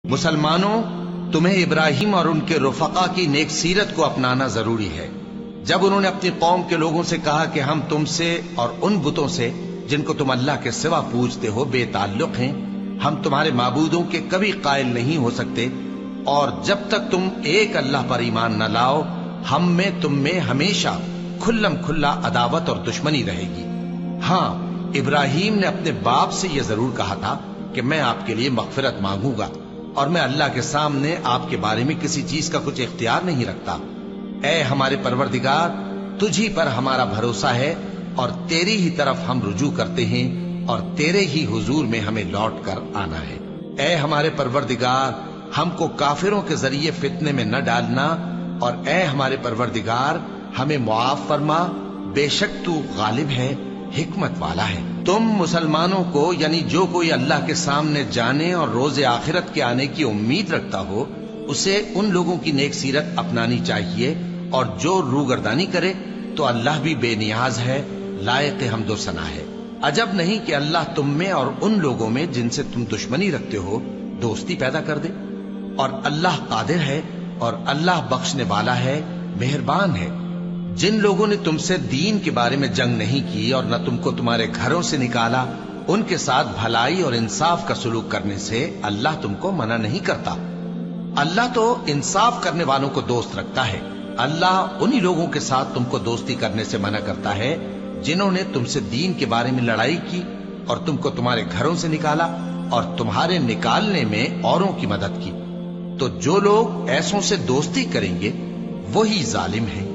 مسلمانوں، تمہیں ابراہیم اور ان کے رفقا کی نیک سیرت کو اپنانا ضروری ہے۔ جب انہوں نے اپنی قوم کے لوگوں سے کہا کہ ہم تم سے اور ان بتوں سے جن کو تم اللہ کے سوا پوجتے ہو بے تعلق ہیں، ہم تمہارے معبودوں کے کبھی قائل نہیں ہو سکتے، اور جب تک تم ایک اللہ پر ایمان نہ لاؤ ہم میں تم میں ہمیشہ کھلم کھلا عداوت اور دشمنی رہے گی۔ ہاں، ابراہیم نے اپنے باپ سے یہ ضرور کہا تھا کہ میں آپ کے لیے مغفرت مانگوں گا اور میں اللہ کے سامنے آپ کے بارے میں کسی چیز کا کچھ اختیار نہیں رکھتا۔ اے ہمارے پروردگار، تجھی پر ہمارا بھروسہ ہے اور تیری ہی طرف ہم رجوع کرتے ہیں اور تیرے ہی حضور میں ہمیں لوٹ کر آنا ہے۔ اے ہمارے پروردگار، ہم کو کافروں کے ذریعے فتنے میں نہ ڈالنا، اور اے ہمارے پروردگار ہمیں معاف فرما، بے شک تو غالب ہے، حکمت والا ہے۔ تم مسلمانوں کو، یعنی جو کوئی اللہ کے سامنے جانے اور روز آخرت کے آنے کی امید رکھتا ہو، اسے ان لوگوں کی نیک سیرت اپنانی چاہیے، اور جو روگردانی کرے تو اللہ بھی بے نیاز ہے، لائق حمد و ثنا ہے۔ عجب نہیں کہ اللہ تم میں اور ان لوگوں میں جن سے تم دشمنی رکھتے ہو دوستی پیدا کر دے، اور اللہ قادر ہے اور اللہ بخشنے والا ہے، مہربان ہے۔ جن لوگوں نے تم سے دین کے بارے میں جنگ نہیں کی اور نہ تم کو تمہارے گھروں سے نکالا، ان کے ساتھ بھلائی اور انصاف کا سلوک کرنے سے اللہ تم کو منع نہیں کرتا۔ اللہ تو انصاف کرنے والوں کو دوست رکھتا ہے۔ اللہ انہی لوگوں کے ساتھ تم کو دوستی کرنے سے منع کرتا ہے جنہوں نے تم سے دین کے بارے میں لڑائی کی اور تم کو تمہارے گھروں سے نکالا اور تمہارے نکالنے میں اوروں کی مدد کی۔ تو جو لوگ ایسوں سے دوستی کریں گے وہی ظالم ہیں۔